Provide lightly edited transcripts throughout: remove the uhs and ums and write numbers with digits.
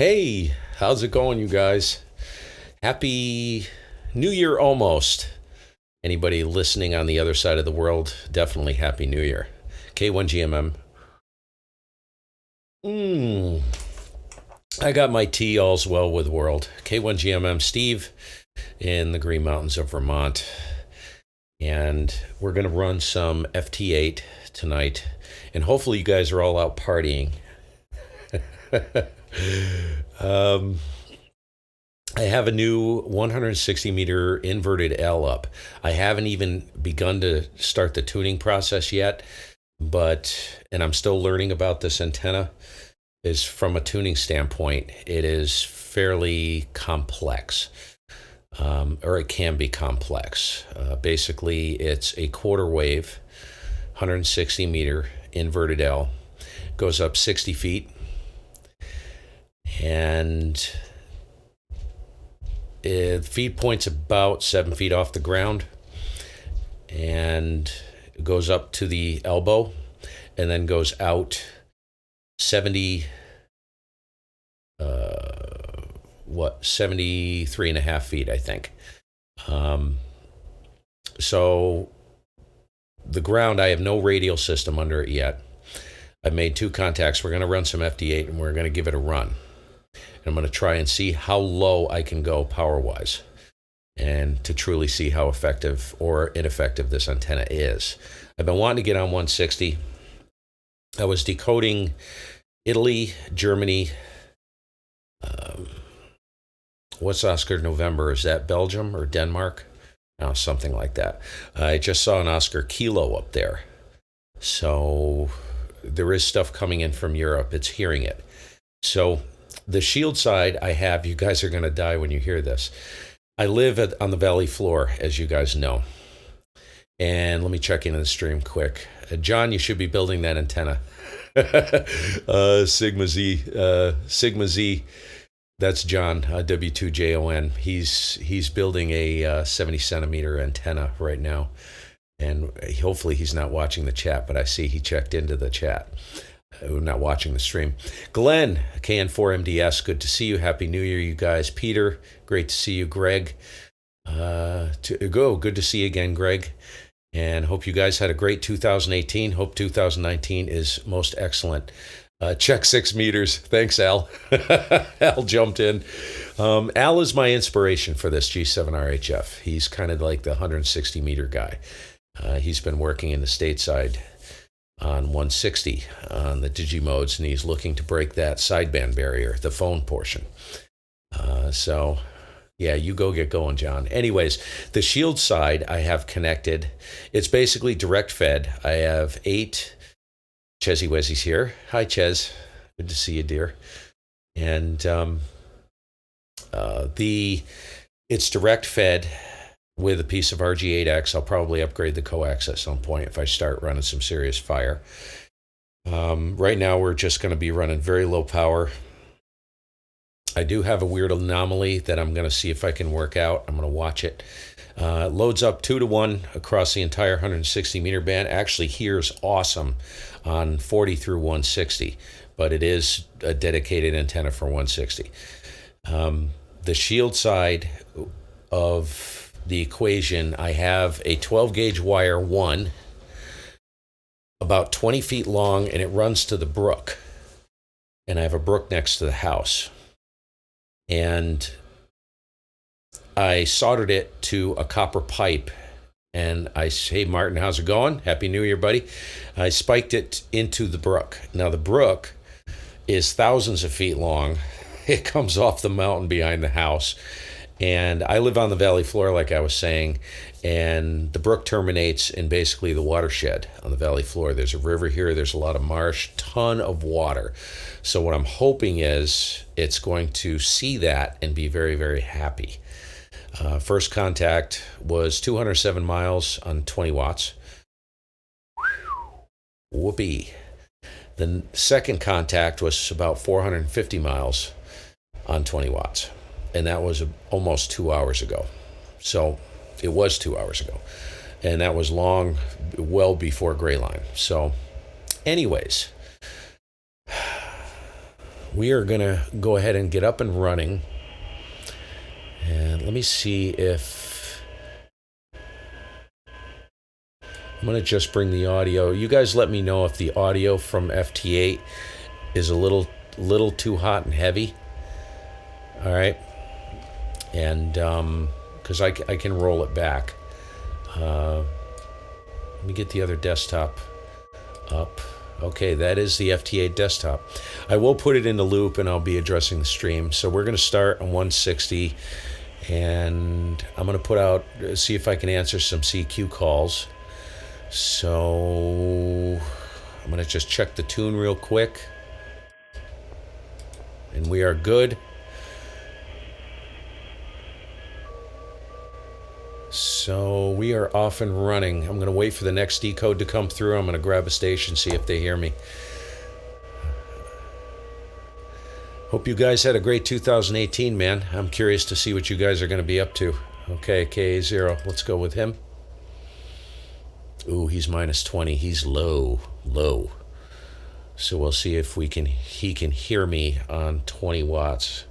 Hey, how's it going, you guys? Happy New Year almost. Anybody listening on the other side of the world, definitely Happy New Year. K1GMM. Mmm. I got my tea, all's well with world. K1GMM, Steve in the Green Mountains of Vermont. And we're going to run some FT8 tonight. And hopefully you guys are all out partying. um, I have a new 160 meter inverted L up. I haven't even begun to start the tuning process yet, and I'm still learning about this antenna. Is from a tuning standpoint, it is fairly complex, or it can be complex. Basically, it's a quarter wave, 160 meter inverted L, goes up 60 feet, and feed point's about 7 feet off the ground, and it goes up to the elbow, and then goes out 70, 73 and a half feet, I think. So the ground, I have no radial system under it yet. I've made 2 contacts. We're going to run some FD8 and we're going to give it a run. And I'm going to try and see how low I can go power-wise and to truly see how effective or ineffective this antenna is. I've been wanting to get on 160. I was decoding Italy, Germany. What's Oscar November? Is that Belgium or Denmark? No, something like that. I just saw an Oscar Kilo up there. So there is stuff coming in from Europe. It's hearing it. So the shield side I have, you guys are going to die when you hear this. I live on the valley floor, as you guys know. And let me check into the stream quick. John, you should be building that antenna. Sigma Z. That's John, W2JON. He's building a 70 centimeter antenna right now. And hopefully he's not watching the chat, but I see he checked into the chat. Not watching the stream. Glenn, KN4MDS, good to see you. Happy New Year, you guys. Peter, great to see you. Greg, good to see you again, Greg. And hope you guys had a great 2018. Hope 2019 is most excellent. Check 6 meters. Thanks, Al. Al jumped in. Al is my inspiration for this G7RHF. He's kind of like the 160 meter guy. He's been working in the stateside on 160 on the digimodes, and he's looking to break that sideband barrier, the phone portion. So yeah, you go get going, John. Anyways, the shield side I have connected. It's basically direct fed. I have 8 Chezzy Wezzies here. Hi, Chez. Good to see you, dear. And it's direct fed with a piece of RG8X. I'll probably upgrade the coax at some point if I start running some serious fire. Right now, we're just going to be running very low power. I do have a weird anomaly that I'm going to see if I can work out. I'm going to watch it. Loads up 2-to-1 across the entire 160 meter band. Actually hears awesome on 40 through 160, but it is a dedicated antenna for 160. The shield side of the equation, I have a 12 gauge wire 1, about 20 feet long, and it runs to the brook. And I have a brook next to the house. And I soldered it to a copper pipe, and I say, hey, Martin, how's it going? Happy New Year, buddy. I spiked it into the brook. Now, the brook is thousands of feet long. It comes off the mountain behind the house. And I live on the valley floor, like I was saying, and the brook terminates in basically the watershed on the valley floor. There's a river here. There's a lot of marsh, ton of water. So what I'm hoping is it's going to see that and be very, very happy. First contact was 207 miles on 20 watts. Whoopee. The second contact was about 450 miles on 20 watts. And that was almost 2 hours ago. So it was 2 hours ago. And that was long, well before gray line. So anyways, we are going to go ahead and get up and running. And let me see if I'm going to just bring the audio. You guys let me know if the audio from FT8 is a little too hot and heavy. All right. And because I can roll it back. Let me get the other desktop up. Okay, that is the FT8 desktop. I will put it in the loop and I'll be addressing the stream. So we're going to start on 160 and I'm going to put out, see if I can answer some CQ calls. So I'm going to just check the tune real quick. And we are good. So we are off and running. I'm going to wait for the next decode to come through. I'm going to grab a station, see if they hear me. Hope you guys had a great 2018, man. I'm curious to see what you guys are going to be up to. Okay, K0. Let's go with him. Ooh, he's minus 20. He's low. So we'll see if he can hear me on 20 watts.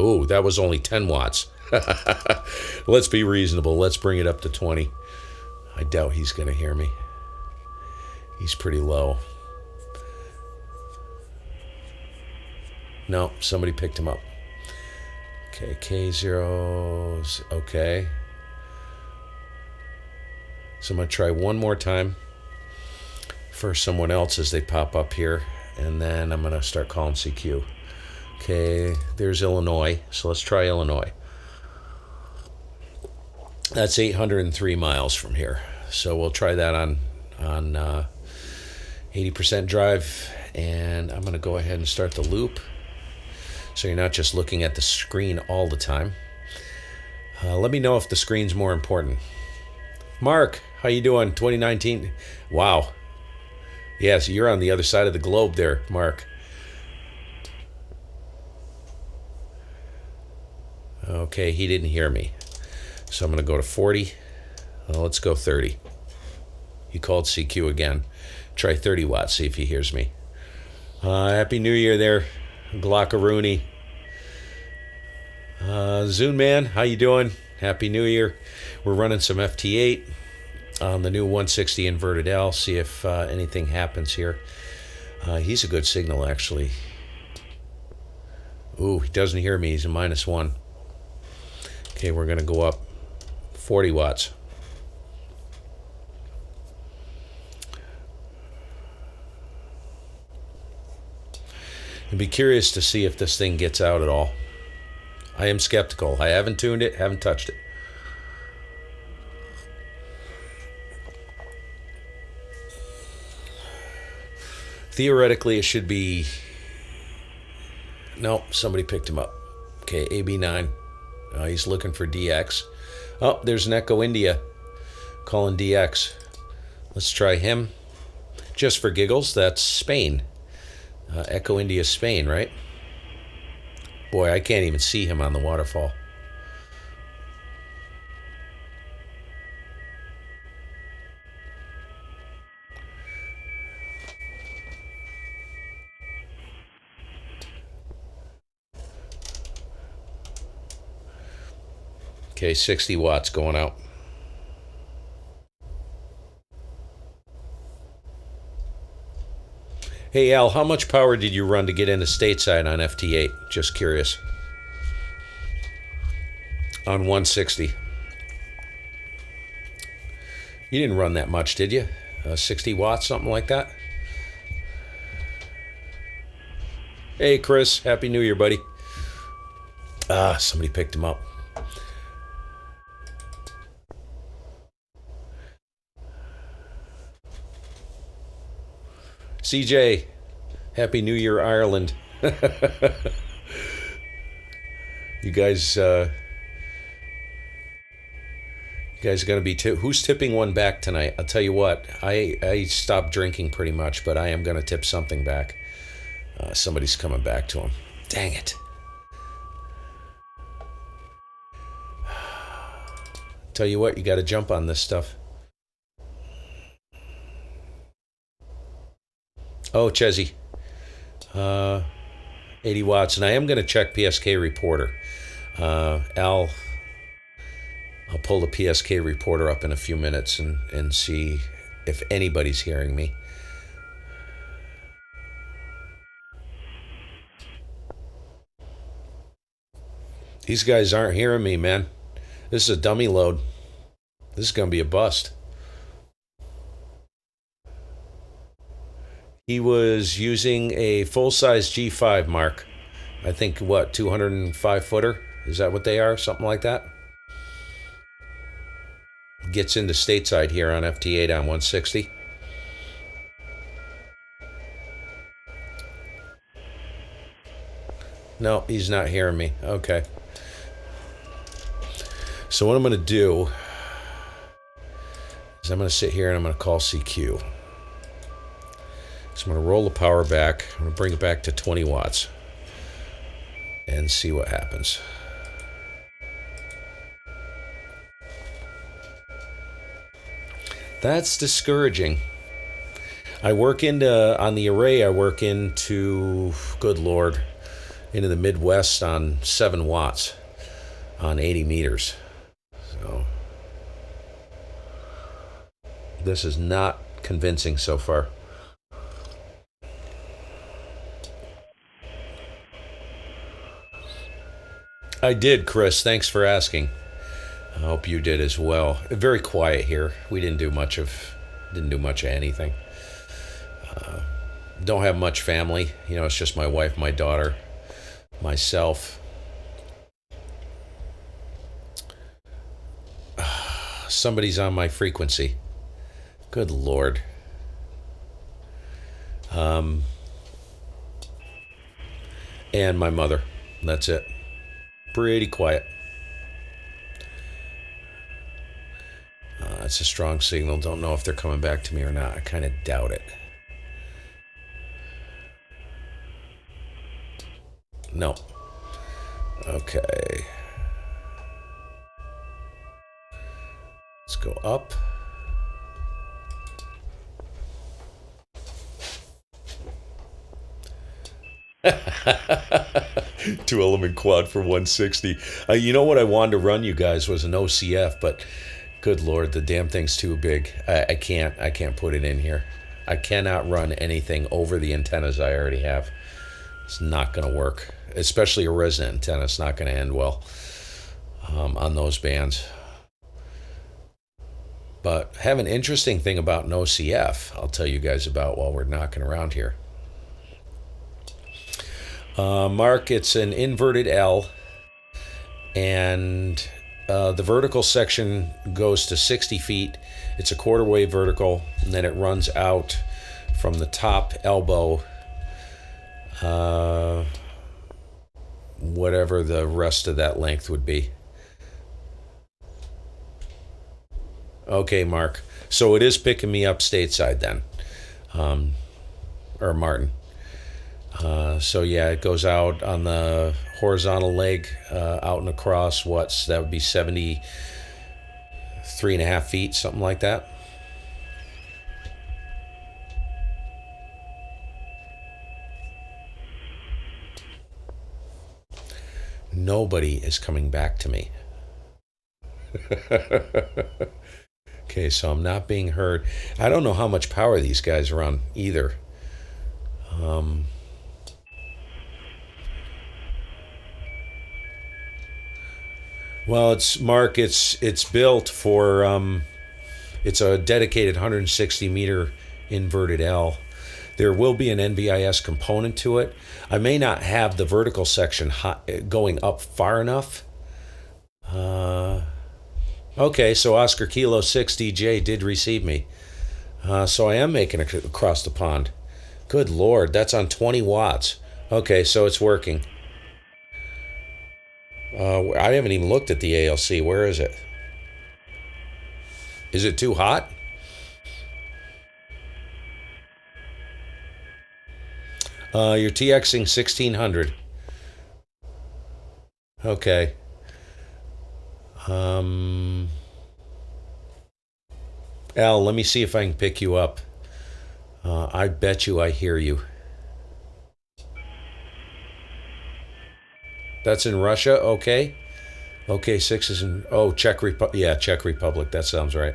Oh, that was only 10 watts. Let's be reasonable. Let's bring it up to 20. I doubt he's going to hear me. He's pretty low. No, somebody picked him up. Okay, K0's okay. So I'm going to try one more time for someone else as they pop up here, and then I'm going to start calling CQ. Okay, there's Illinois, so let's try Illinois. That's 803 miles from here, so we'll try that on 80% drive, and I'm going to go ahead and start the loop, so you're not just looking at the screen all the time. Let me know if the screen's more important. Mark, how you doing? 2019? Wow. Yes, you're on the other side of the globe there, Mark. Okay, he didn't hear me. So I'm going to go to 40. Well, let's go 30. He called CQ again. Try 30 watts, see if he hears me. Happy New Year there, Glockaroony. Zune Man, how you doing? Happy New Year. We're running some FT8 on the new 160 inverted L. See if anything happens here. He's a good signal, actually. Ooh, he doesn't hear me. He's a minus 1. Okay, we're going to go up 40 watts. I'd be curious to see if this thing gets out at all. I am skeptical. I haven't tuned it, haven't touched it. Theoretically, it should be... No, somebody picked him up. Okay, AB9. He's looking for DX. Oh, there's an Echo India calling DX. Let's try him. Just for giggles, that's Spain. Echo India, Spain, right? Boy, I can't even see him on the waterfall. Okay, 60 watts going out. Hey, Al, how much power did you run to get into stateside on FT8? Just curious. On 160. You didn't run that much, did you? 60 watts, something like that? Hey, Chris. Happy New Year, buddy. Somebody picked him up. CJ, Happy New Year, Ireland. You guys are going to be who's tipping one back tonight? I'll tell you what, I stopped drinking pretty much, but I am going to tip something back. Somebody's coming back to him. Dang it. Tell you what, you got to jump on this stuff. Oh, Chezzy. Uh, 80 watts. And I am going to check PSK reporter. I'll pull the PSK reporter up in a few minutes and see if anybody's hearing me. These guys aren't hearing me, man. This is a dummy load. This is going to be a bust. He was using a full-size G5, Mark. I think, what, 205 footer? Is that what they are? Something like that? Gets into stateside here on FT8 on 160. No, he's not hearing me. Okay. So what I'm going to do is I'm going to sit here and I'm going to call CQ. So I'm going to roll the power back. I'm going to bring it back to 20 watts and see what happens. That's discouraging. I work on the array, I work into, good Lord, into the Midwest on 7 watts on 80 meters. So this is not convincing so far. I did, Chris. Thanks for asking. I hope you did as well. Very quiet here. We didn't do much of anything. Don't have much family. You know, it's just my wife, my daughter, myself. Somebody's on my frequency. Good Lord. And my mother. That's it. Pretty quiet. It's a strong signal. Don't know if they're coming back to me or not. I kind of doubt it. No. Okay. Let's go up. Two element quad for 160. You know what I wanted to run you guys was an OCF, but good Lord, the damn thing's too big. I can't put it in here. I cannot run anything over the antennas I already have. It's not going to work, especially a resident antenna. It's not going to end well on those bands. But I have an interesting thing about an OCF I'll tell you guys about while we're knocking around here. Mark, it's an inverted L, and the vertical section goes to 60 feet. It's a quarter wave vertical, and then it runs out from the top elbow, whatever the rest of that length would be. Okay, Mark. So it is picking me up stateside then, or Martin. So yeah, it goes out on the horizontal leg, out and across. That would be 73.5 feet, something like that. Nobody is coming back to me. Okay, so I'm not being heard. I don't know how much power these guys are on either. Well, it's built for it's a dedicated 160 meter inverted L. There will be an NVIS component to it. I may not have the vertical section going up far enough. Okay, so Oscar Kilo 6 DJ did receive me. So I am making it across the pond. Good Lord, that's on 20 watts. Okay, so it's working. I haven't even looked at the ALC. Where is it? Is it too hot? You're TXing 1600. Okay. Al, let me see if I can pick you up. I bet you I hear you. That's in Russia, okay. Okay, 6 is in, oh, Czech Republic. Yeah, Czech Republic. That sounds right.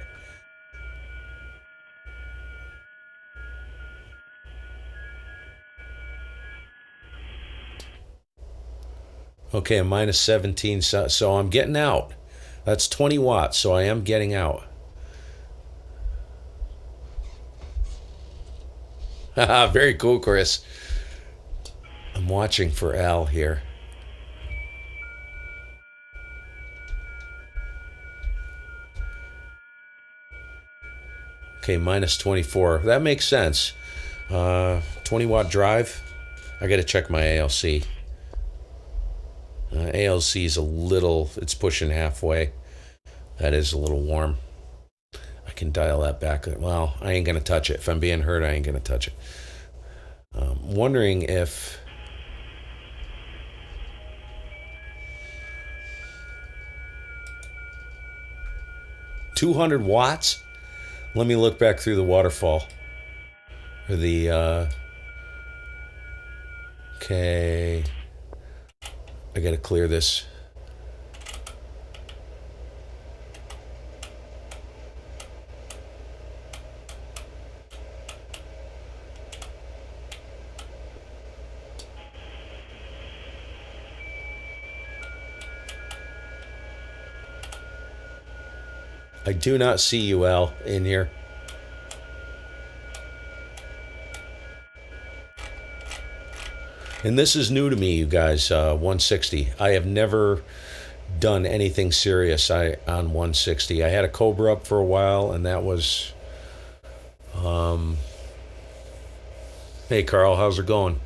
Okay, a minus 17, so I'm getting out. That's 20 watts, so I am getting out. Very cool, Chris. I'm watching for Al here. Okay, minus 24. That makes sense. 20 watt drive. I got to check my ALC. ALC is a little, it's pushing halfway. That is a little warm. I can dial that back. Well, I ain't going to touch it. If I'm being hurt, I ain't going to touch it. Wondering if 200 watts. Let me look back through the waterfall. Or the, okay. I gotta clear this. I do not see you, Al, in here. And this is new to me, you guys, 160. I have never done anything serious on 160. I had a Cobra up for a while, and that was... Hey, Carl, how's it going?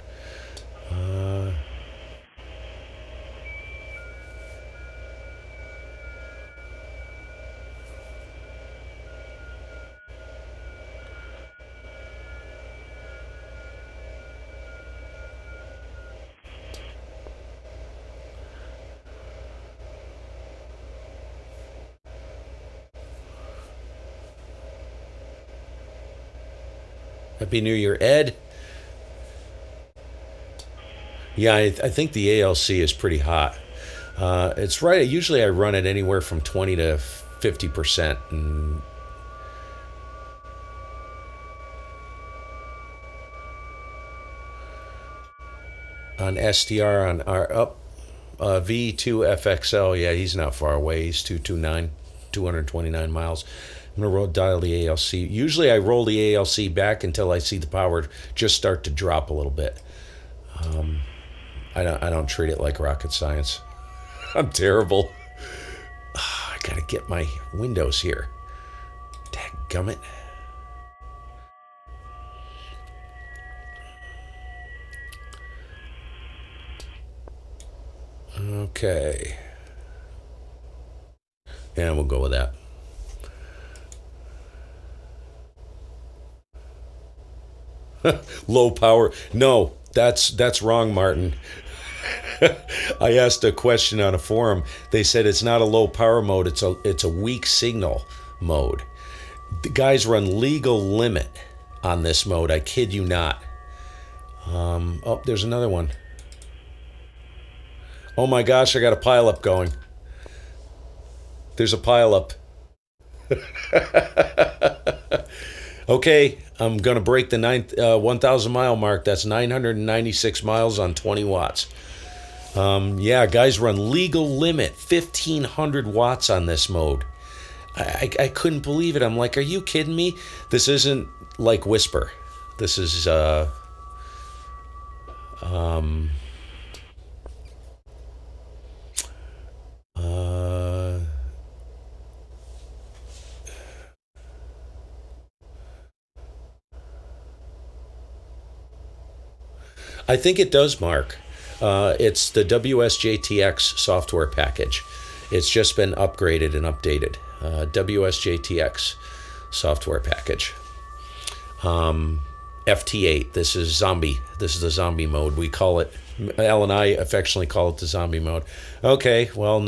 Happy New Year, Ed. Yeah, I think the ALC is pretty hot. It's right. Usually I run it anywhere from 20 to 50%. And on SDR on our up V2FXL, yeah, he's not far away. He's 229, 229 miles. I'm going to dial the ALC. Usually I roll the ALC back until I see the power just start to drop a little bit. I don't treat it like rocket science. I'm terrible. I gotta get my windows here. Dadgummit. Okay. Yeah, we'll go with that. Low power. No, that's wrong, Martin. I asked a question on a forum. They said it's not a low power mode. It's a weak signal mode. The guys run legal limit on this mode. I kid you not. Oh, there's another one. Oh my gosh, I got a pileup going. There's a pileup. Okay, I'm gonna break the 1,000 mile mark. That's 996 miles on 20 watts. Yeah, guys run legal limit 1,500 watts on this mode. I couldn't believe it. I'm like, are you kidding me? This isn't like Whisper. This is I think it does, Mark. It's the WSJTX software package. It's just been upgraded and updated. WSJTX software package. FT8. This is zombie. This is the zombie mode. We call it. Al and I affectionately call it the zombie mode. Okay. Well,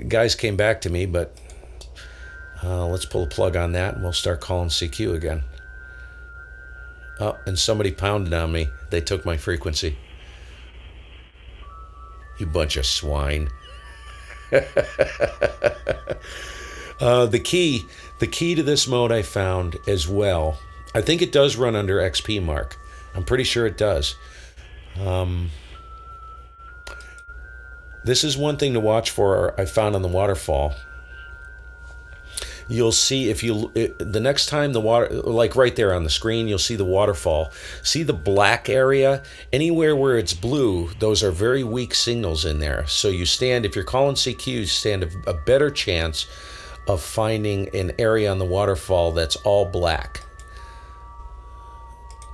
guys came back to me, but let's pull a plug on that and we'll start calling CQ again. Oh, and somebody pounded on me. They took my frequency. You bunch of swine. The key, the key to this mode I found as well. I think it does run under XP mark. I'm pretty sure it does. This is one thing to watch for. I found on the waterfall. You'll see if you the next time the water, like right there on the screen, you'll see the waterfall. See the black area? Anywhere where it's blue, those are very weak signals in there. So you stand, if you're calling CQ, you stand a better chance of finding an area on the waterfall that's all black,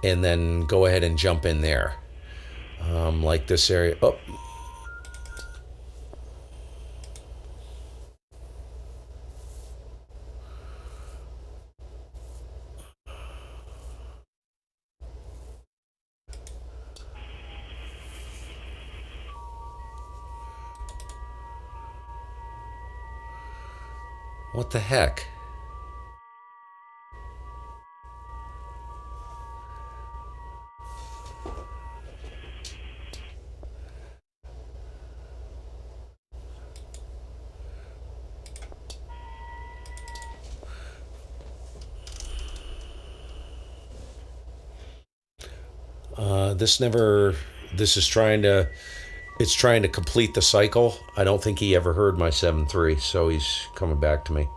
and then go ahead and jump in there. Like this area. Oh, what the heck? This never. This is trying to. It's trying to complete the cycle. I don't think he ever heard my 7.3, so he's coming back to me.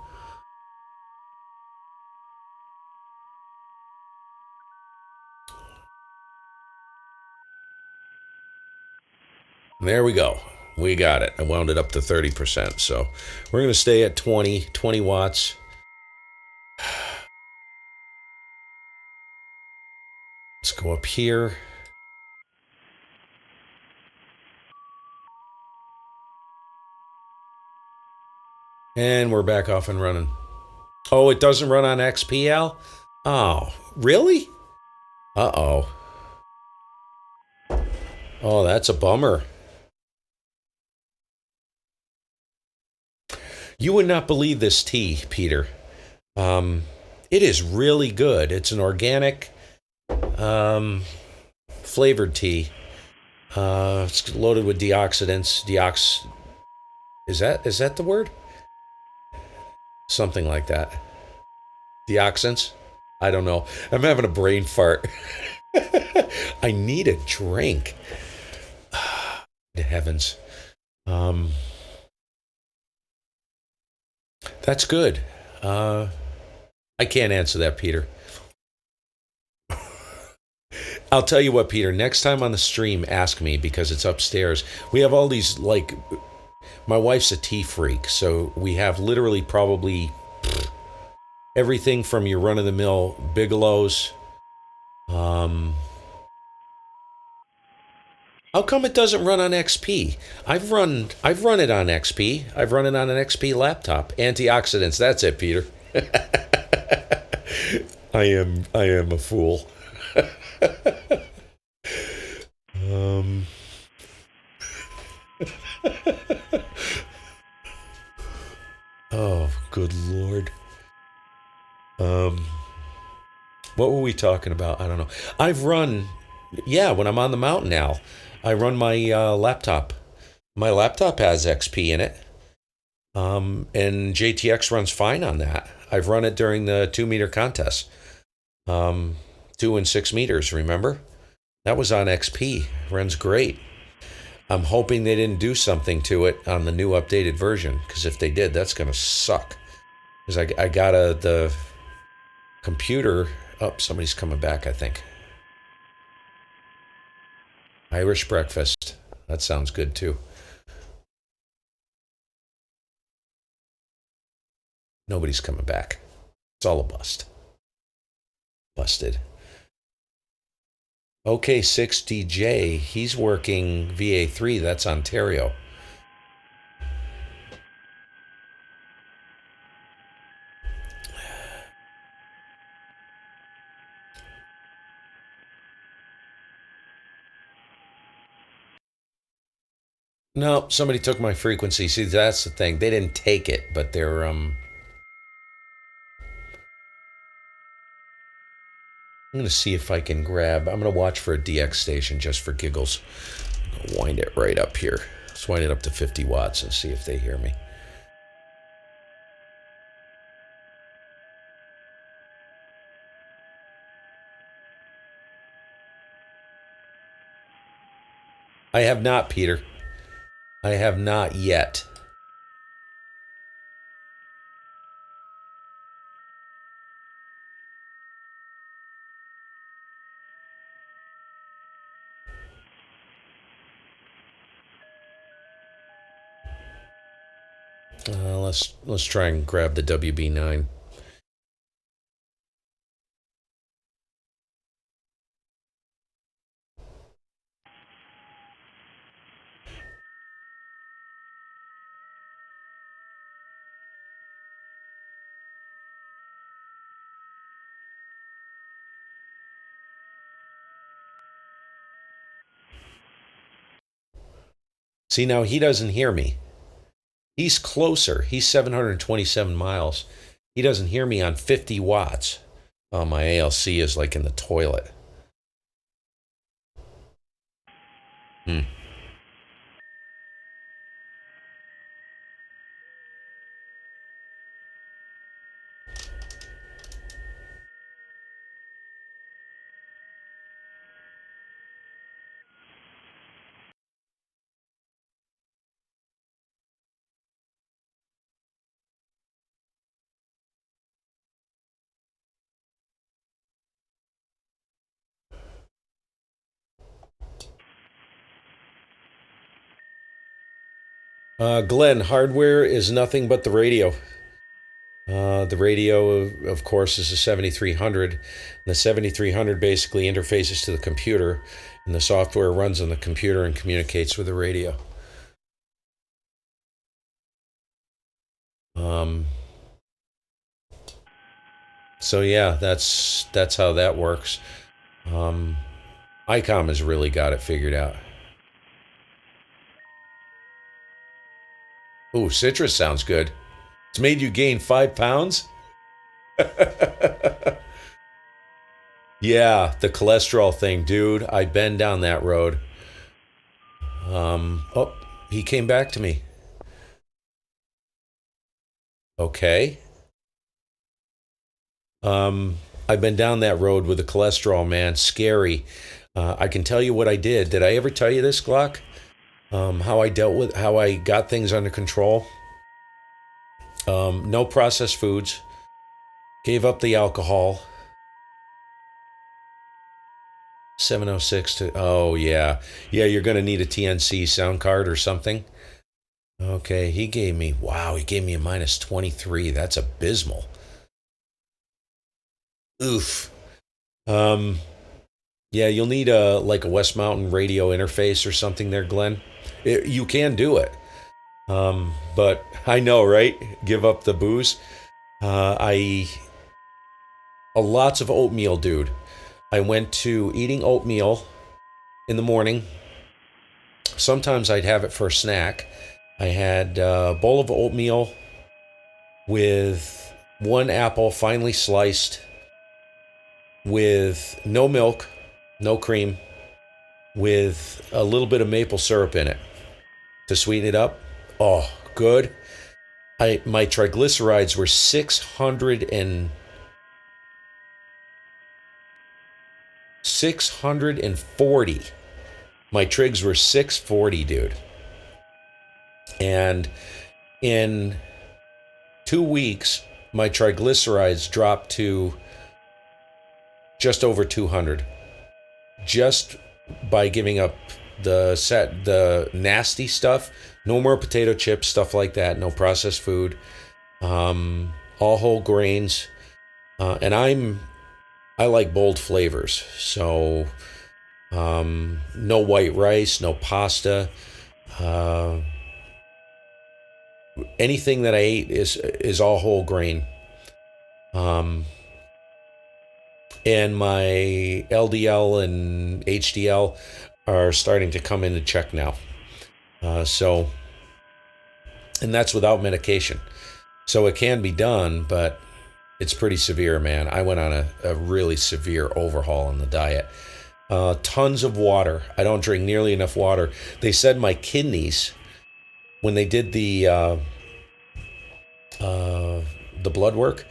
There we go. We got it. I wound it up to 30%. So we're going to stay at 20 watts. Let's go up here. And we're back off and running. Oh, it doesn't run on XPL? Oh, really? Uh-oh. Oh, that's a bummer. You would not believe this tea, Peter. It is really good. It's an organic flavored tea. It's loaded with deoxidants. Is that the word? Something like that. Deoxidants? I don't know. I'm having a brain fart. I need a drink. To heavens. That's good. I can't answer that, Peter. I'll tell you what, Peter. Next time on the stream, ask me because it's upstairs. We have all these, like, my wife's a tea freak, so we have literally probably everything from your run-of-the-mill Bigelows. How come it doesn't run on XP? I've run it on XP. I've run it on an XP laptop. Antioxidants. That's it, Peter. I am a fool. Oh, good Lord. What were we talking about? I don't know. When I'm on the mountain now, I run my laptop. My laptop has XP in it. And JTX runs fine on that. I've run it during the 2-meter contest. 2 and 6 meters, remember? That was on XP. Runs great. I'm hoping they didn't do something to it on the new updated version, because if they did, that's going to suck. Because I got the computer. Oh, somebody's coming back, I think. Irish breakfast. That sounds good, too. Nobody's coming back. It's all a bust. Busted. Okay, 6DJ. He's working VA3. That's Ontario. No, somebody took my frequency. See, that's the thing. They didn't take it, but they're I'm going to see if I can grab. I'm going to watch for a DX station just for giggles. I'll wind it right up here. Let's wind it up to 50 watts and see if they hear me. I have not, Peter. I have not yet. Let's try and grab the WB9. See, now he doesn't hear me. He's closer. He's 727 miles. He doesn't hear me on 50 watts. Oh, my ALC is like in the toilet. Hmm. Glenn, hardware is nothing but the radio. The radio, of course, is a 7300. And the 7300 basically interfaces to the computer, and the software runs on the computer and communicates with the radio. Um, so yeah, that's how that works. Um, ICOM has really got it figured out. Ooh, citrus sounds good. It's made you gain 5 pounds? Yeah, the cholesterol thing, dude. I've been down that road. Oh, he came back to me. Okay. I've been down that road with the cholesterol, man. Scary. I can tell you what I did. Did I ever tell you this, Glock? How I dealt with, how I got things under control? No processed foods. Gave up the alcohol. 706 to, oh, yeah. Yeah, you're going to need a TNC sound card or something. Okay, he gave me, wow, he gave me a minus 23. That's abysmal. Oof. Um, yeah, you'll need a like a West Mountain radio interface or something there, Glenn. You can do it. But I know, right? Give up the booze. I lots of oatmeal, dude. I went to eating oatmeal in the morning. Sometimes I'd have it for a snack. I had a bowl of oatmeal with one apple finely sliced, with no milk, no cream, with a little bit of maple syrup in it to sweeten it up. Oh, good. My triglycerides were 640. My trigs were 640, dude. And in 2 weeks, my triglycerides dropped to just over 200. Just by giving up the nasty stuff. No more potato chips, stuff like that. No processed food. All whole grains. And I like bold flavors. So no white rice, no pasta. Uh, Anything that I ate is all whole grain. And my LDL and HDL are starting to come into check now. So, and that's without medication. So it can be done, but It's pretty severe, man. I went on a really severe overhaul in the diet. Tons of water. I don't drink nearly enough water. They said my kidneys, when they did the blood work,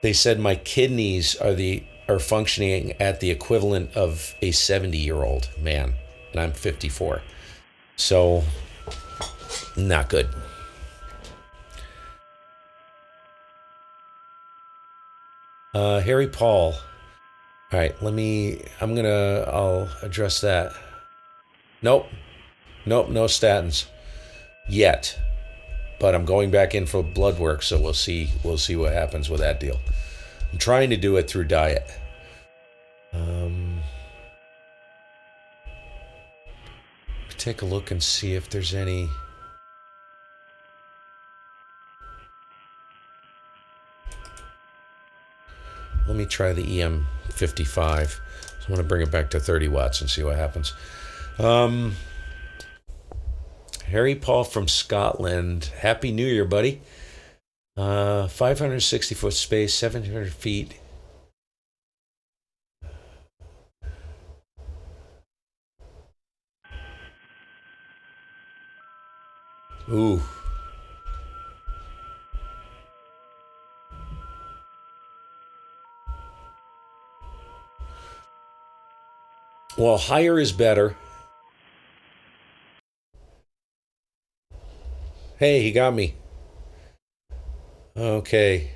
they said my kidneys are functioning at the equivalent of a 70-year-old man, and I'm 54. So not good. Harry Paul. All right, I'll address that. Nope, nope, no statins yet. But I'm going back in for blood work, so we'll see what happens with that deal. I'm trying to do it through diet. Take a look and see if there's any. Let me try the EM55. So I'm going to bring it back to 30 watts and see what happens. Harry Paul from Scotland. Happy New Year, buddy. 560-foot space, 700 feet. Ooh. Well, higher is better. Hey, he got me. Okay.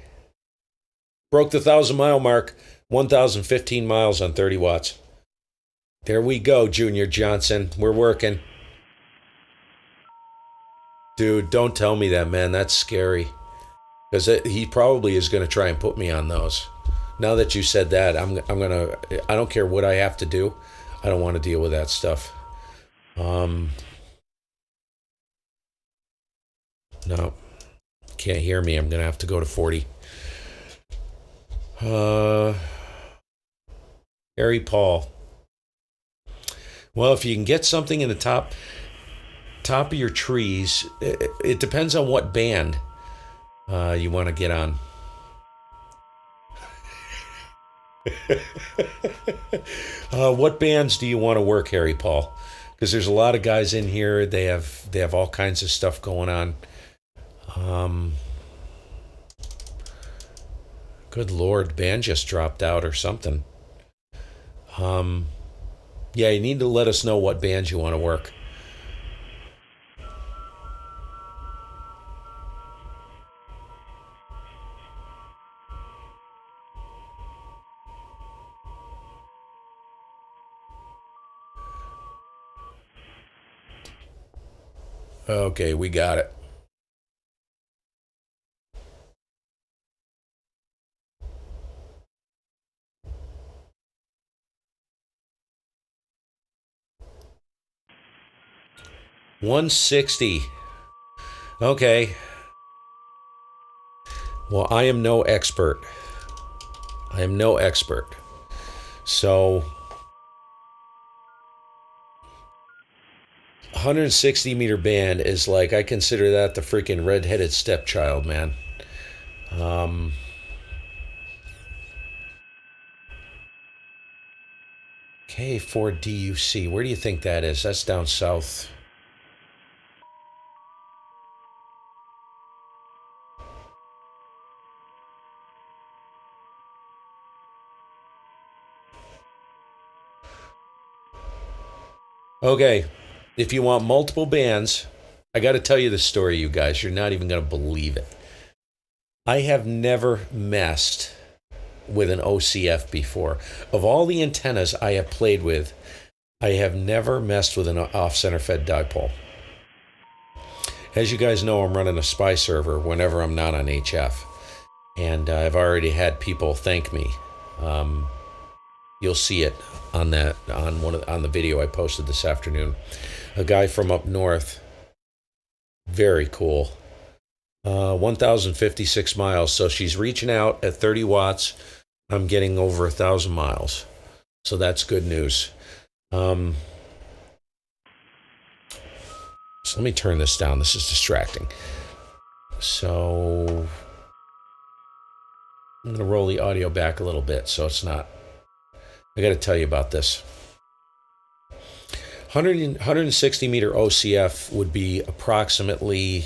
Broke the 1,000-mile mark. 1,015 miles on 30 watts. There we go, Junior Johnson. We're working. Dude, don't tell me that, man. That's scary. Because he probably is going to try and put me on those. Now that you said that, I'm going to... I don't care what I have to do. I don't want to deal with that stuff. No. Can't hear me. I'm going to have to go to 40. Harry Paul. Well, if you can get something in the top of your trees, it depends on what band you want to get on. What bands do you want to work, Harry Paul? Because there's a lot of guys in here. They have all kinds of stuff going on. Good Lord, band just dropped out or something. Yeah, you need to let us know what bands you want to work. Okay, we got it. $160. Okay. Well, I am no expert. So 160-meter band is like, I consider that the freaking redheaded stepchild, man. K4DUC. Where do you think that is? That's down south. Okay, if you want multiple bands, I got to tell you the story, you guys. You're not even going to believe it. I have never messed with an OCF before. Of all the antennas I have played with, I have never messed with an off-center fed dipole. As you guys know, I'm running a spy server whenever I'm not on HF. And I've already had people thank me. You'll see it on the video I posted this afternoon. A guy from up north. Very cool. 1,056 miles. So she's reaching out at 30 watts. I'm getting over 1,000 miles. So that's good news. So let me turn this down. This is distracting. So I'm going to roll the audio back a little bit so it's not. I got to tell you about this. 160 meter OCF would be approximately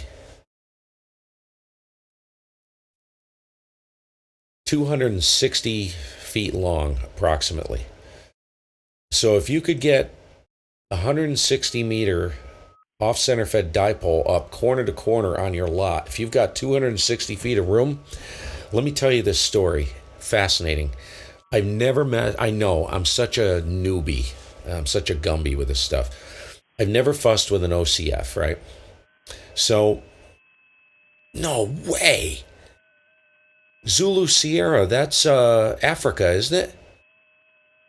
260 feet long, approximately. So if you could get 160 meter off center fed dipole up corner to corner on your lot, if you've got 260 feet of room, let me tell you this story. Fascinating. I've never met, I know, I'm such a newbie. I'm such a Gumby with this stuff. I've never fussed with an OCF, right? So, no way. Zulu Sierra, that's Africa, isn't it?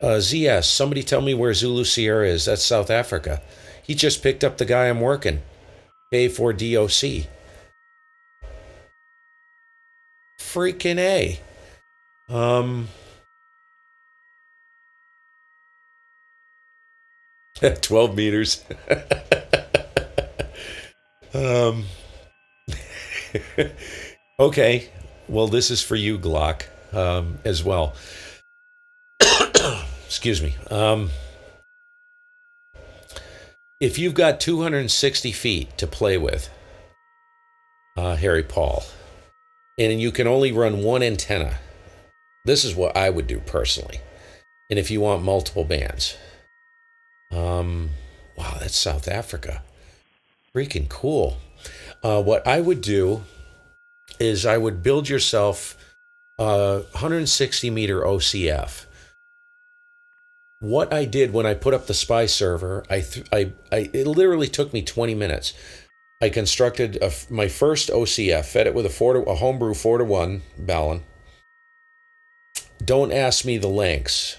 ZS, somebody tell me where Zulu Sierra is. That's South Africa. He just picked up the guy I'm working. A4DOC. Freaking A. Um, 12 meters. um, okay. Well, this is for you, Glock, as well. Excuse me. If you've got 260 feet to play with, Harry Paul, and you can only run one antenna, this is what I would do personally. And if you want multiple bands, wow, that's South Africa. Freaking cool. What I would do is I would build yourself a 160 meter OCF. What I did when I put up the spy server, it literally took me 20 minutes. I constructed my first OCF, fed it with a homebrew 4-to-1 Ballon. Don't ask me the lengths.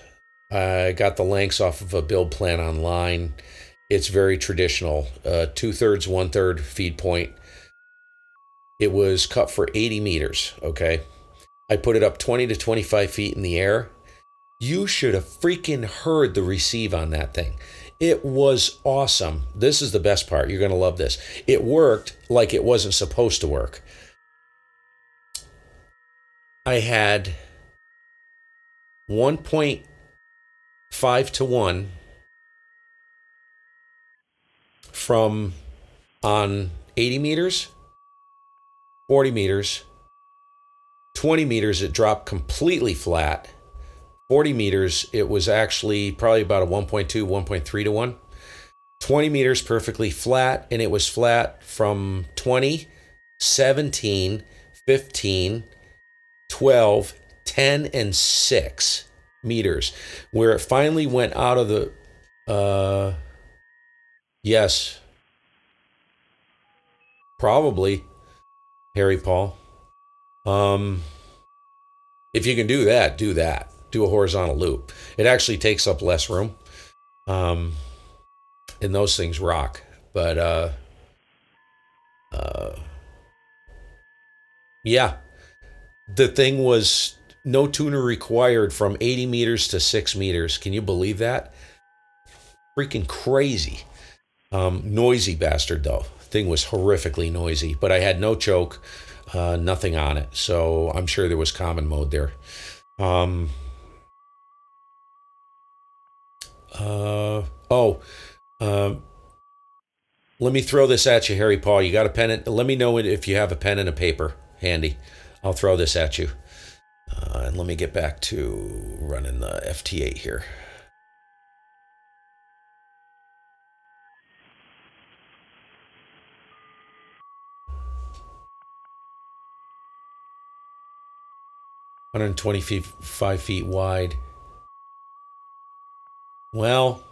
I got the lengths off of a build plan online. It's very traditional, 2/3, 1/3 feed point. It was cut for 80 meters, okay? I put it up 20 to 25 feet in the air. You should have freaking heard the receive on that thing. It was awesome. This is the best part. You're going to love this. It worked like it wasn't supposed to work. I had 1.5 to 1 from on 80 meters, 40 meters, 20 meters, it dropped completely flat. 40 meters, it was actually probably about a 1.2, 1.3 to 1. 20 meters perfectly flat, and it was flat from 20, 17, 15, 12, 10, and 6 meters. Where it finally went out of the, yes, probably, Harry Paul. If you can do that, do that. Do a horizontal loop. It actually takes up less room. Um, and those things rock. But uh, yeah, the thing was no tuner required from 80 meters to 6 meters. Can you believe that? Freaking crazy. Noisy bastard though. Thing was horrifically noisy, but I had no choke, nothing on it. So I'm sure there was common mode there. Um, oh, um, let me throw this at you, Harry Paul. You got a pen? Let me know if you have a pen and a paper handy. I'll throw this at you. And let me get back to running the FT8 here. One 125 feet wide. Well,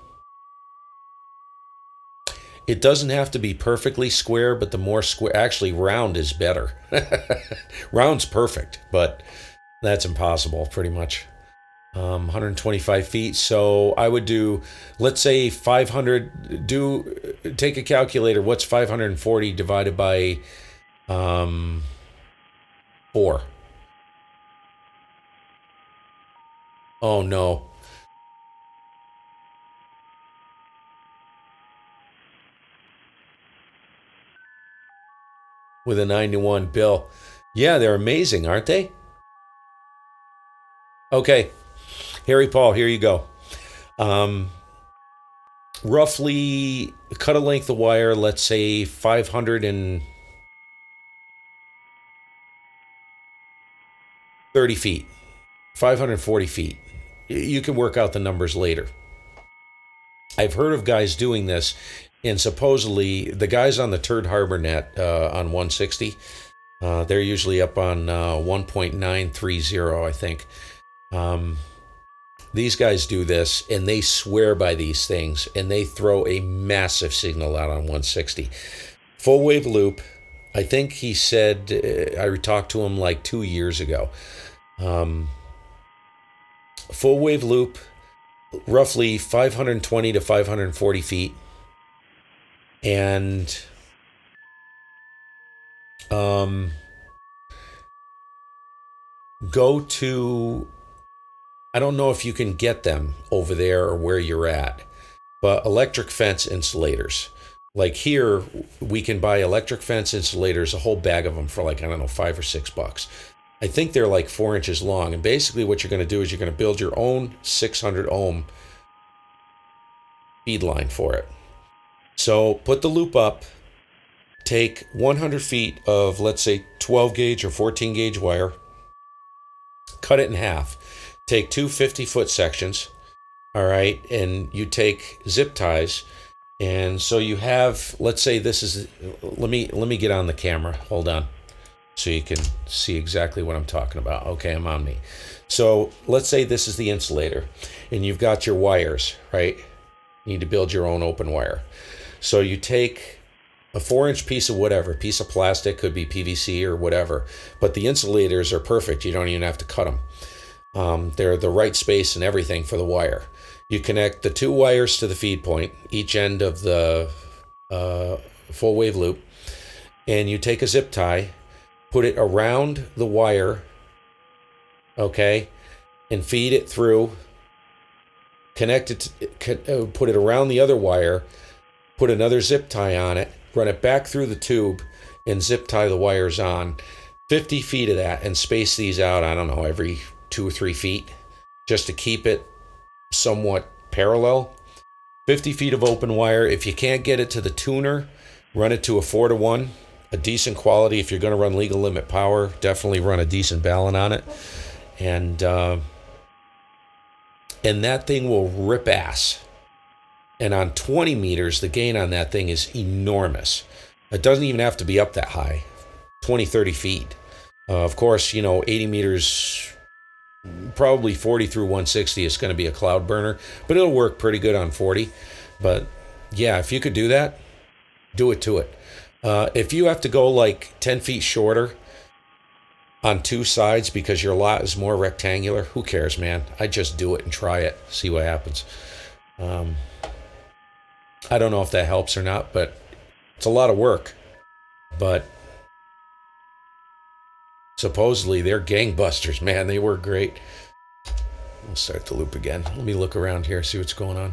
it doesn't have to be perfectly square, but the more square, actually, round is better. Round's perfect, but that's impossible, pretty much. 125 feet. So I would do, let's say 500. Take a calculator. What's 540 divided by 4? Oh no, with a 9 to 1 bill. Yeah, they're amazing, aren't they? Okay, Harry Paul, here you go. Um, roughly cut a length of wire, let's say 530 feet, 540 feet. You can work out the numbers later. I've heard of guys doing this, and supposedly the guys on the Turd Harbor net on 160, they're usually up on 1.930, I think. Um, these guys do this, and they swear by these things, and they throw a massive signal out on 160. Full wave loop. I think he said, I talked to him like 2 years ago. Um, full wave loop, roughly 520 to 540 feet. And um, go to, I don't know if you can get them over there or where you're at, but electric fence insulators. Like here, we can buy electric fence insulators, a whole bag of them for like, I don't know, $5 or $6. I think they're like 4 inches long. And basically, what you're going to do is you're going to build your own 600 ohm feed line for it. So put the loop up, take 100 feet of, let's say, 12 gauge or 14 gauge wire, cut it in half. Take two 50-foot sections, all right, and you take zip ties. And so you have, let's say this is, let me get on the camera. Hold on. So you can see exactly what I'm talking about. Okay, I'm on me. So let's say this is the insulator, and you've got your wires, right? You need to build your own open wire. So you take a 4-inch piece of whatever, piece of plastic, could be PVC or whatever, but the insulators are perfect. You don't even have to cut them. They're the right space and everything for the wire. You connect the two wires to the feed point, each end of the full wave loop, and you take a zip tie, put it around the wire, okay, and feed it through, connect it, put it around the other wire, put another zip tie on it, run it back through the tube, and zip tie the wires on. 50 feet of that, and space these out, I don't know, every 2 or 3 feet, just to keep it somewhat parallel. 50 feet of open wire. If you can't get it to the tuner, run it to a 4-to-1, a decent quality. If you're going to run legal limit power, definitely run a decent balun on it. And that thing will rip ass. And on 20 meters, the gain on that thing is enormous. It doesn't even have to be up that high, 20, 30 feet. Of course, 80 meters, probably 40 through 160 is going to be a cloud burner, but it'll work pretty good on 40. But yeah, if you could do that, do it to it. If you have to go like 10 feet shorter on two sides because your lot is more rectangular, who cares, man? I just do it and try it, see what happens. I don't know if that helps or not, but it's a lot of work. But supposedly they're gangbusters, man. They work great. We'll start the loop again. Let me look around here, see what's going on.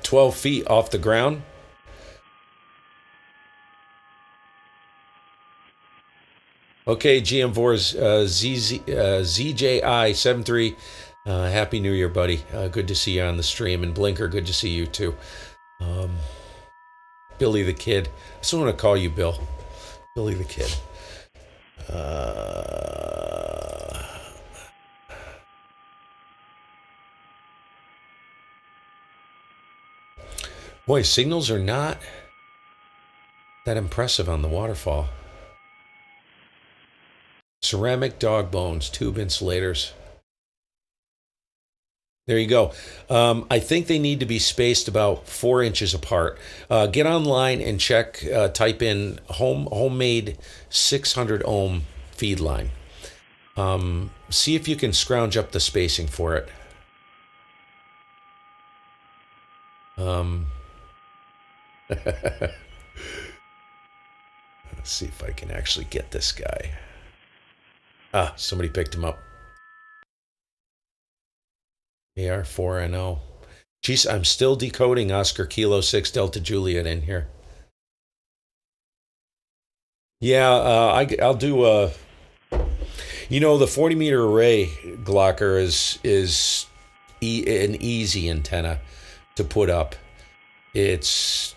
$12 feet off the ground. Okay, GM4's ZJI73. Happy New Year, buddy. Good to see you on the stream. And Blinker, good to see you too. Billy the Kid. I still want to call you Bill. Billy the Kid. Boy, signals are not that impressive on the waterfall. Ceramic dog bones, tube insulators. There you go. I think they need to be spaced about 4 inches apart. Get online and check, type in homemade 600 ohm feed line. See if you can scrounge up the spacing for it. Let's see if I can actually get this guy. Somebody picked him up. AR4NO. Geez, I'm still decoding Oscar Kilo 6 Delta Juliet in here. Yeah, I'll do the 40-meter array Glocker is an easy antenna to put up. It's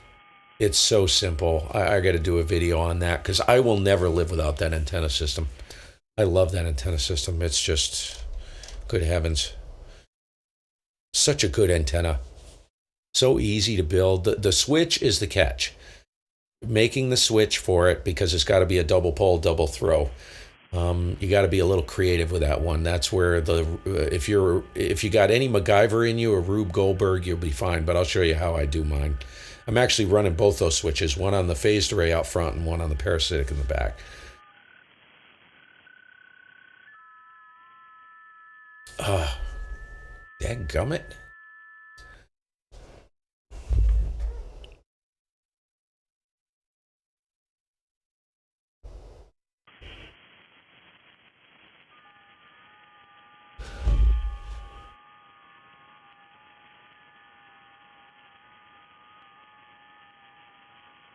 it's so simple. I got to do a video on that because I will never live without that antenna system. I love that antenna system. It's just good heavens, such a good antenna. So easy to build. The switch is the catch. Making the switch for it because it's got to be a double pole, double throw. You got to be a little creative with that one. That's where if you got any MacGyver in you or Rube Goldberg, you'll be fine. But I'll show you how I do mine. I'm actually running both those switches, one on the phased array out front and one on the parasitic in the back. Dadgummit.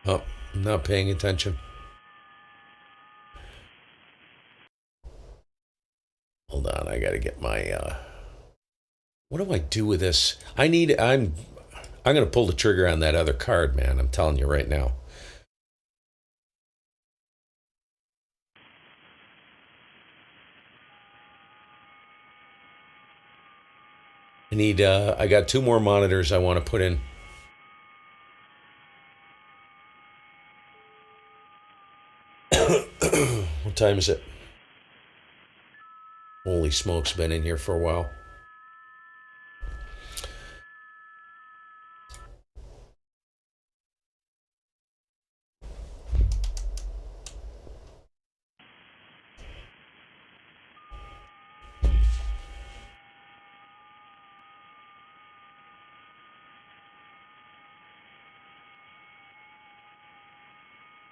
Oh, I'm not paying attention. Hold on, I gotta get my what do I do with this? I'm gonna pull the trigger on that other card, man. I'm telling you right now. I got two more monitors I want to put in. What time is it? Holy smokes, been in here for a while.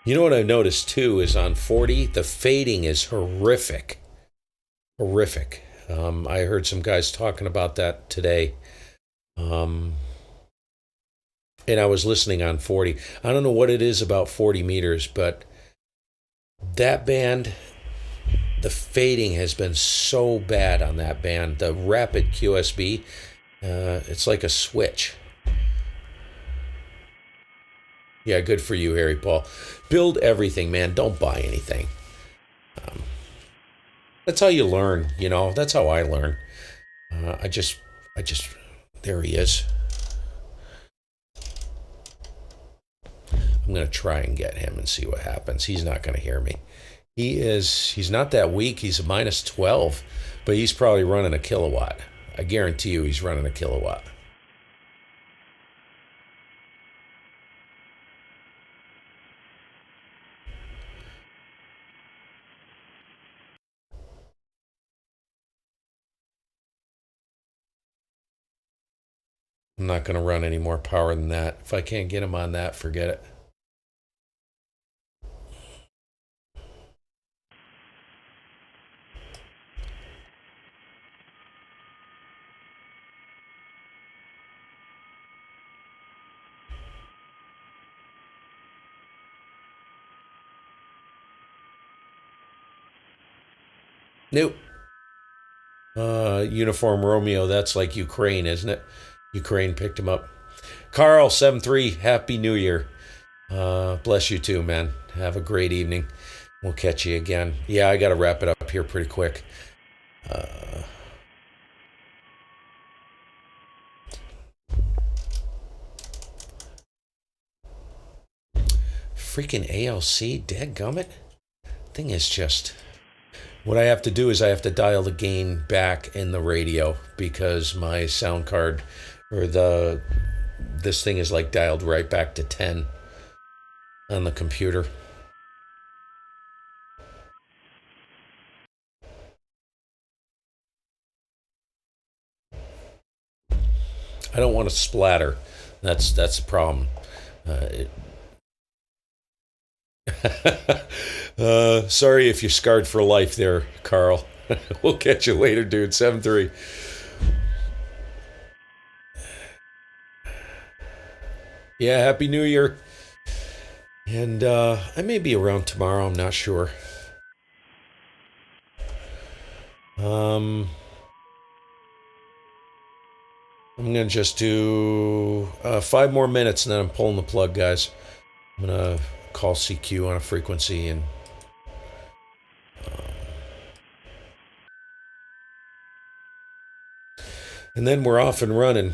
You know what I've noticed too is on 40, the fading is horrific. Horrific. I heard some guys talking about that today. Um, and I was listening on 40. I don't know what it is about 40 meters, but that band, the fading has been so bad on that band. The rapid QSB, it's like a switch. Yeah, good for you, Harry Paul. Build everything, man. Don't buy anything. Um, that's how you learn, you know. That's how I learn. I just, there he is. I'm gonna try and get him and see what happens. He's not gonna hear me. He's not that weak. He's a minus 12, but he's probably running a kilowatt. I guarantee you he's running a kilowatt. I'm not gonna run any more power than that. If I can't get him on that, forget it. Nope. Uniform Romeo, that's like Ukraine, isn't it? Ukraine picked him up. Carl, 7-3, Happy New Year. Bless you too, man. Have a great evening. We'll catch you again. Yeah, I got to wrap it up here pretty quick. Uh, Freaking ALC, dadgummit. Thing is just. What I have to do is I have to dial the gain back in the radio because my sound card or this thing is like dialed right back to 10 on the computer. I don't want to splatter. That's the problem. Uh, Sorry if you're scarred for life there, Carl. We'll catch you later, dude. 7-3. Yeah, Happy New Year. And I may be around tomorrow. I'm not sure. Um, I'm gonna just do 5 more minutes, and then I'm pulling the plug, guys. I'm gonna call CQ on a frequency, and then we're off and running.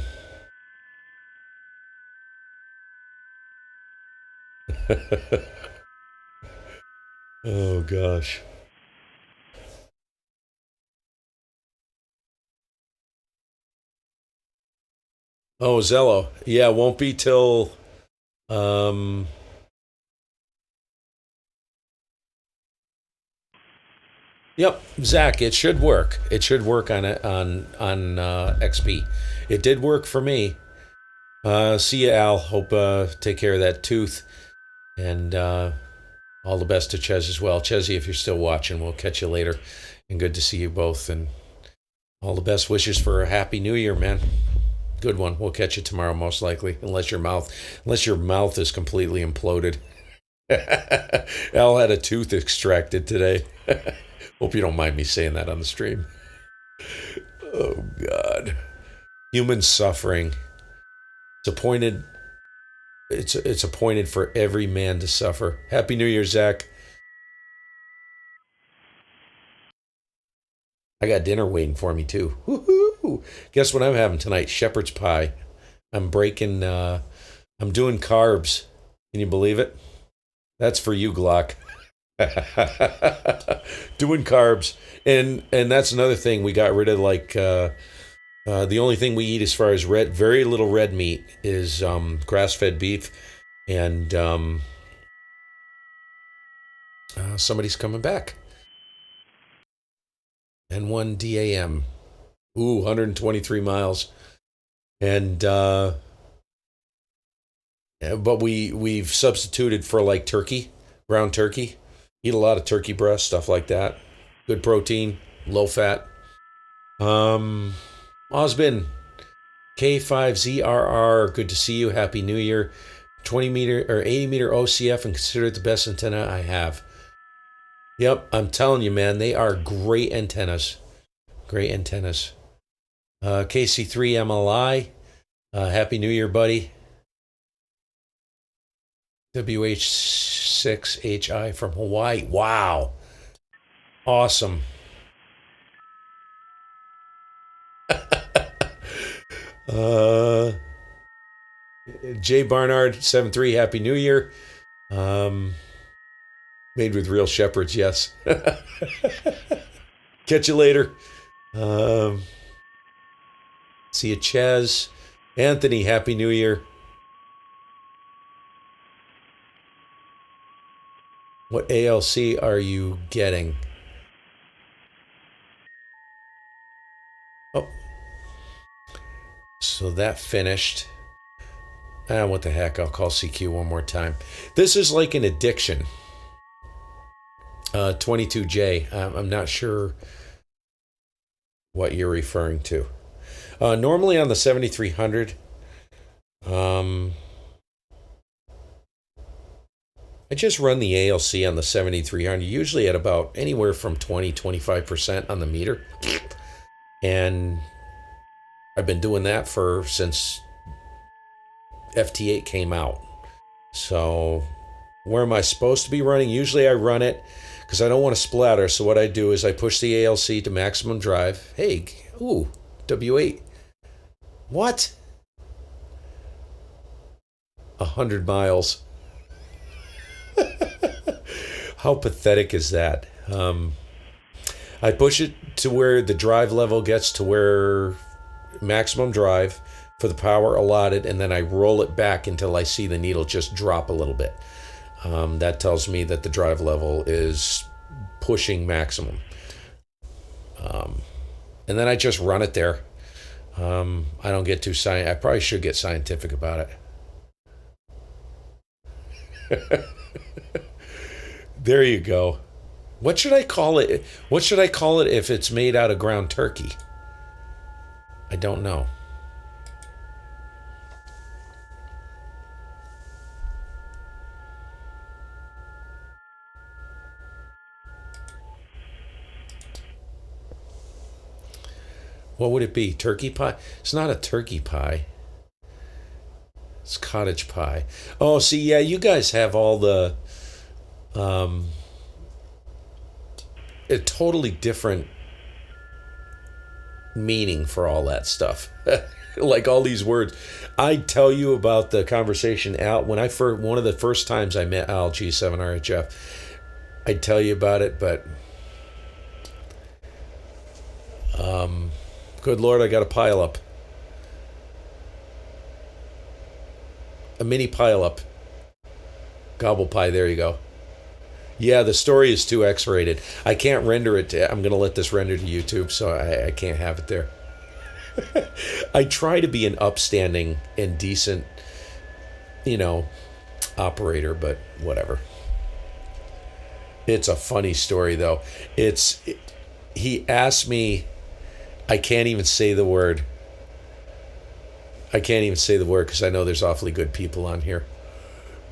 Oh gosh. Oh, Zello. Yeah, won't be till um yep, Zach, it should work. It should work on it on XP. It did work for me. See ya, Al. Hope take care of that tooth, and all the best to Ches as well. Chesy, if you're still watching, we'll catch you later. And good to see you both, and all the best wishes for a happy New Year, man. Good one. We'll catch you tomorrow, most likely, unless your mouth is completely imploded. Al had a tooth extracted today. Hope you don't mind me saying that on the stream. Oh God, human suffering. It's appointed. It's appointed for every man to suffer. Happy New Year, Zach. I got dinner waiting for me too. Woohoo! Guess what I'm having tonight? Shepherd's pie. I'm breaking. I'm doing carbs. Can you believe it? That's for you, Glock. Doing carbs, and that's another thing. We got rid of the only thing we eat as far as very little red meat is grass-fed beef, and somebody's coming back. N1 DAM. Ooh, 123 miles. And but we've substituted for like turkey, ground turkey. Eat a lot of turkey breast, stuff like that. Good protein, low fat. Osbin, K1GMM, good to see you. Happy New Year. 20 meter or 80 meter OCF and consider it the best antenna I have. Yep, I'm telling you, man, they are great antennas. Great antennas. KC3MLI, Happy New Year, buddy. WH6HI from Hawaii. Wow. Awesome. uh, Jay Barnard, 7-3, Happy New Year. Made with real shepherds, yes. Catch you later. See you, Ches. Anthony, Happy New Year. What ALC are you getting? Oh, so that finished. What the heck? I'll call CQ one more time. This is like an addiction. 22J. I'm not sure what you're referring to. Normally on the 7300, I just run the ALC on the 7300, usually at about anywhere from 20-25% on the meter. And I've been doing that since FT8 came out. So where am I supposed to be running? Usually I run it because I don't want to splatter. So what I do is I push the ALC to maximum drive. Hey, ooh, W8. What? 100 miles. How pathetic is that? I push it to where the drive level gets to where maximum drive for the power allotted, and then I roll it back until I see the needle just drop a little bit. That tells me that the drive level is pushing maximum. And then I just run it there. I don't get too I probably should get scientific about it. There you go. What should I call it? What should I call it if it's made out of ground turkey? I don't know. What would it be? Turkey pie? It's not a turkey pie. It's cottage pie. Oh, see, yeah, you guys have all the um, a totally different meaning for all that stuff. Like all these words. I tell you about the conversation Al when I first one of the first times I met Al G7RHF. I'd tell you about it, but good Lord, I got a pile up. A mini pile up. Gobble pie, there you go. Yeah, the story is too X rated. I can't render it. I'm going to let this render to YouTube, so I can't have it there. I try to be an upstanding and decent, operator, but whatever. It's a funny story, though. He asked me, I can't even say the word. I can't even say the word because I know there's awfully good people on here.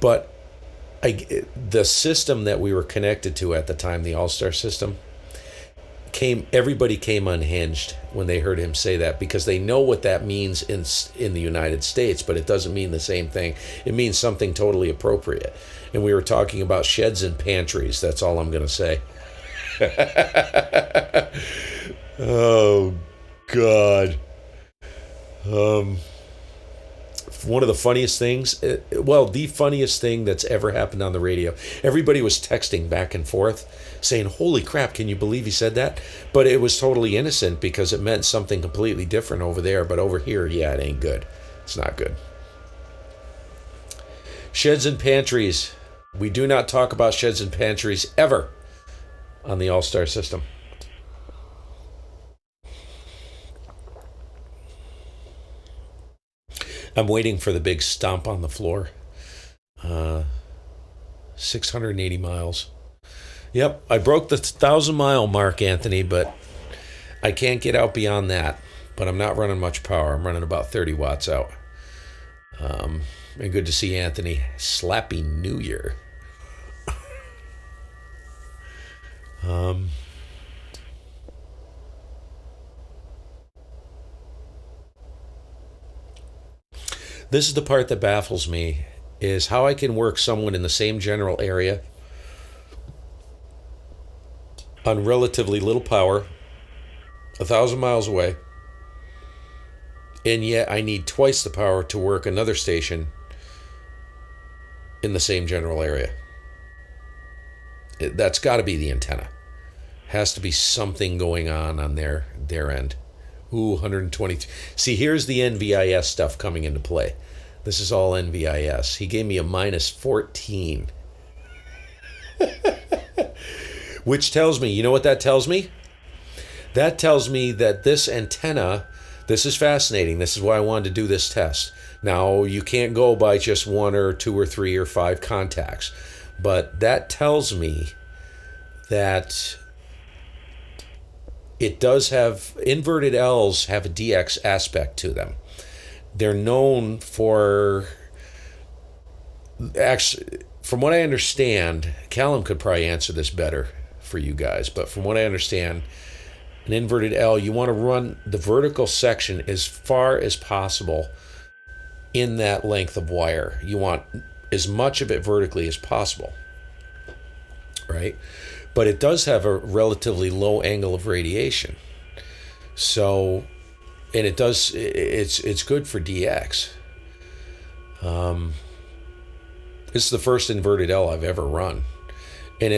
But the system that we were connected to at the time, the All-Star system, everybody came unhinged when they heard him say that because they know what that means in the United States, but it doesn't mean the same thing. It means something totally appropriate. And we were talking about sheds and pantries. That's all I'm going to say. Oh, God. One of the funniest things, the funniest thing that's ever happened on the radio. Everybody was texting back and forth saying, holy crap, can you believe he said that? But it was totally innocent because it meant something completely different over there. But over here, yeah, it ain't good. It's not good. Sheds and pantries. We do not talk about sheds and pantries ever on the All-Star system. I'm waiting for the big stomp on the floor. 680 miles. Yep, I broke the 1,000-mile mark, Anthony, but I can't get out beyond that. But I'm not running much power. I'm running about 30 watts out. And good to see Anthony. Slappy New Year. This is the part that baffles me, is how I can work someone in the same general area on relatively little power, 1,000 miles away, and yet I need twice the power to work another station in the same general area. That's got to be the antenna. Has to be something going on their end. Ooh, 120. See, here's the NVIS stuff coming into play. This is all NVIS. He gave me a minus 14. Which tells me, you know what that tells me? That tells me that this antenna, this is fascinating. This is why I wanted to do this test. Now, you can't go by just 1 or 2 or 3 or 5 contacts. But that tells me that it does have, inverted L's have a DX aspect to them. They're known for, actually, from what I understand, Callum could probably answer this better for you guys, but from what I understand, an inverted L, you want to run the vertical section as far as possible in that length of wire. You want as much of it vertically as possible, right? But it does have a relatively low angle of radiation. So, and it's good for DX. This is the first inverted L I've ever run. And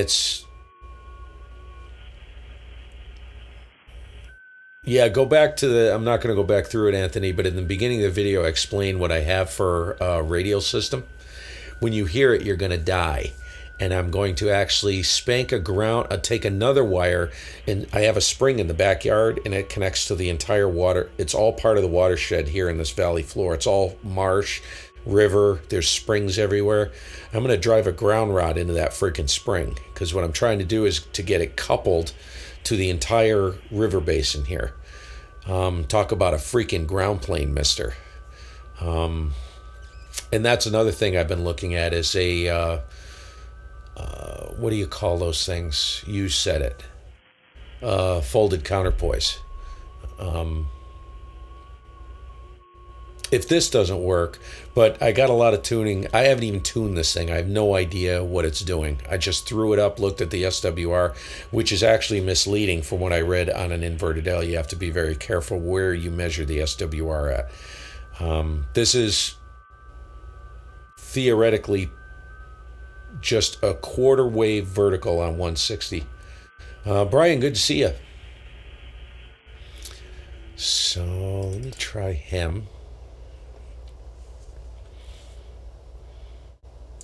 go back to I'm not going to go back through it, Anthony, but in the beginning of the video, I explained what I have for a radio system. When you hear it, you're going to die. And I'm going to actually take another wire, and I have a spring in the backyard, and it connects to the entire water. It's all part of the watershed here in this valley floor. It's all marsh, river, there's springs everywhere. I'm going to drive a ground rod into that freaking spring, because what I'm trying to do is to get it coupled to the entire river basin here. Talk about a freaking ground plane mister. And that's another thing I've been looking at is what do you call those things? You said it. Folded counterpoise. If this doesn't work, but I got a lot of tuning. I haven't even tuned this thing. I have no idea what it's doing. I just threw it up, looked at the SWR, which is actually misleading from what I read on an inverted L. You have to be very careful where you measure the SWR at. This is theoretically just a quarter wave vertical on 160. Brian, good to see you. So let me try him.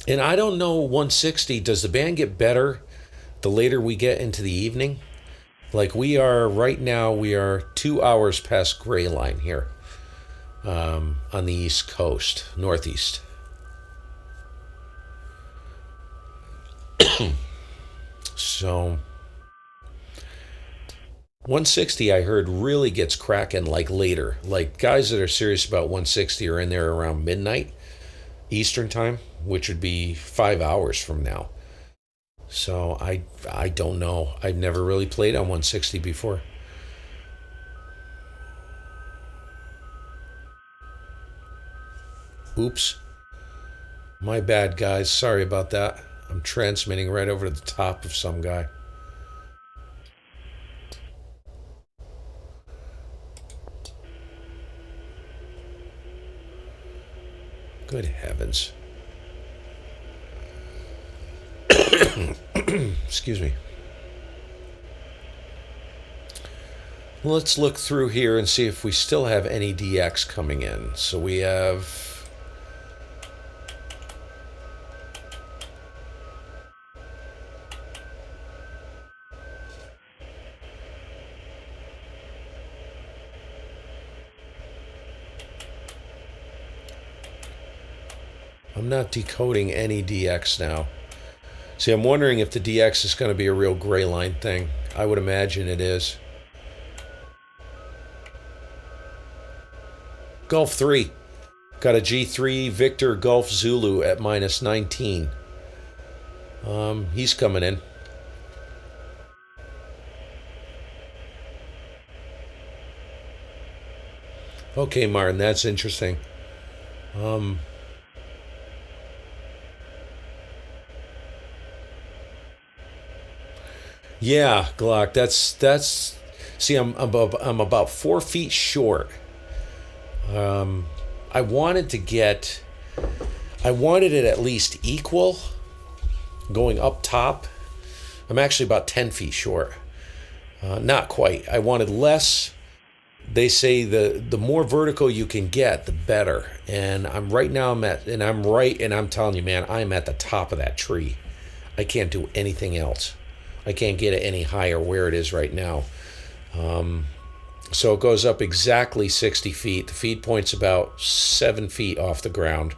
And I don't know, 160, does the band get better the later we get into the evening? Like right now, we are 2 hours past gray line here on the East Coast, Northeast. So 160, I heard, really gets cracking like later. Like guys that are serious about 160 are in there around midnight Eastern time, which would be 5 hours from now. So I don't know. I've never really played on 160 before. Oops. My bad, guys. Sorry about that. I'm transmitting right over to the top of some guy. Good heavens. Excuse me. Let's look through here and see if we still have any DX coming in. So we have... I'm not decoding any DX now. See, I'm wondering if the DX is going to be a real gray line thing. I would imagine it is. Golf 3. Got a G3 Victor Golf Zulu at minus 19. He's coming in. Okay, Martin, that's interesting. Yeah, Glock. That's. See, I'm about 4 feet short. I wanted it at least equal, going up top. I'm actually about 10 feet short. Not quite. I wanted less. They say the more vertical you can get, the better. And I'm telling you, man, I'm at the top of that tree. I can't do anything else. I can't get it any higher where it is right now. So it goes up exactly 60 feet. The feed point's about 7 feet off the ground.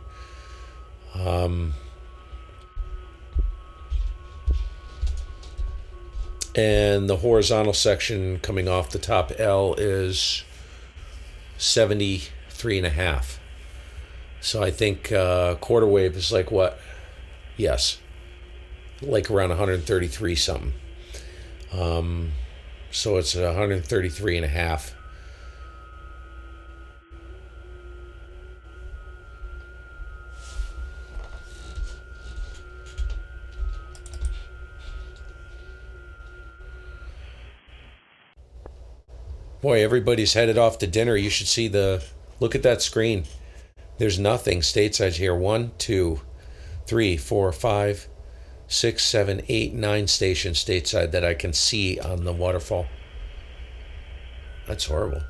And the horizontal section coming off the top L is 73 and a half. So I think quarter wave is like what? Yes. Like around 133 something. So it's 133 and a half. Boy, everybody's headed off to dinner. You should see look at that screen. There's nothing stateside here. 1, 2, 3, 4, 5, 6, 7, 8, 9 stations stateside that I can see on the waterfall. That's horrible.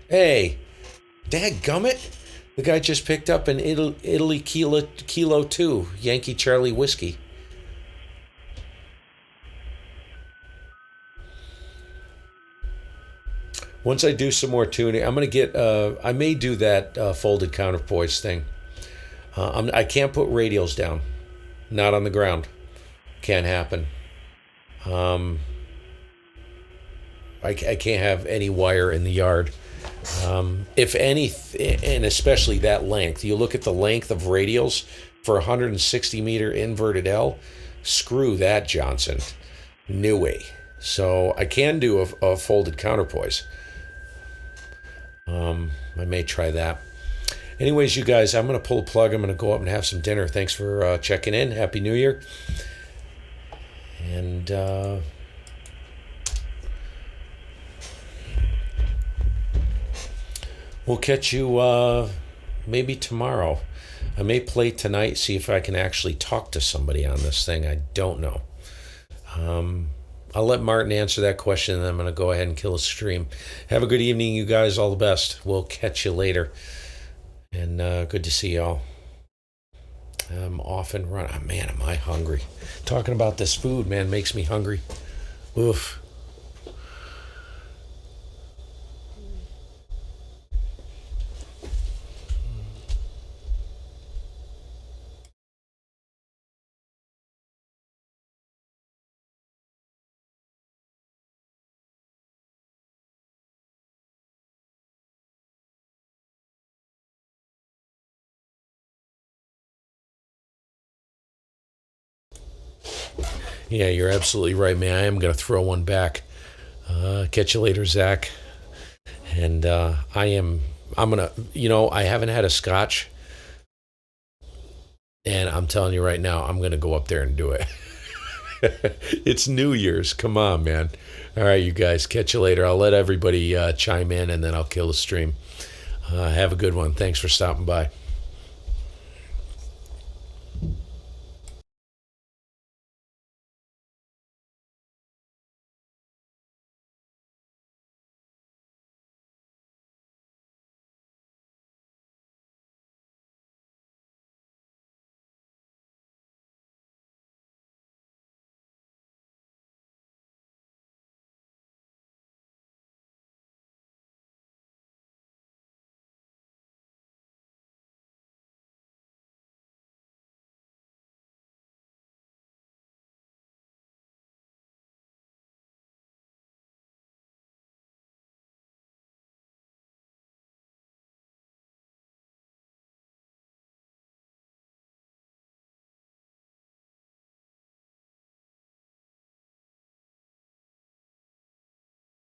Hey, dadgummit. The guy just picked up an Italy Kilo 2 Yankee Charlie whiskey. Once I do some more tuning, I'm going to get, I may do that folded counterpoise thing. I can't put radials down. Not on the ground. Can't happen. I can't have any wire in the yard. If any, and especially that length. You look at the length of radials for 160 meter inverted L. Screw that, Johnson. No way. So I can do a folded counterpoise. I may try that. Anyways, you guys, I'm going to pull a plug. I'm going to go up and have some dinner. Thanks for checking in. Happy New Year. And we'll catch you maybe tomorrow. I may play tonight, see if I can actually talk to somebody on this thing. I don't know. I'll let Martin answer that question, and then I'm going to go ahead and kill a stream. Have a good evening, you guys. All the best. We'll catch you later. And good to see y'all. I'm off and running. Oh, man, am I hungry. Talking about this food, man, makes me hungry. Oof. Yeah, you're absolutely right, man. I am going to throw one back. Catch you later, Zach. And I'm going to, I haven't had a scotch. And I'm telling you right now, I'm going to go up there and do it. It's New Year's. Come on, man. All right, you guys, catch you later. I'll let everybody chime in, and then I'll kill the stream. Have a good one. Thanks for stopping by.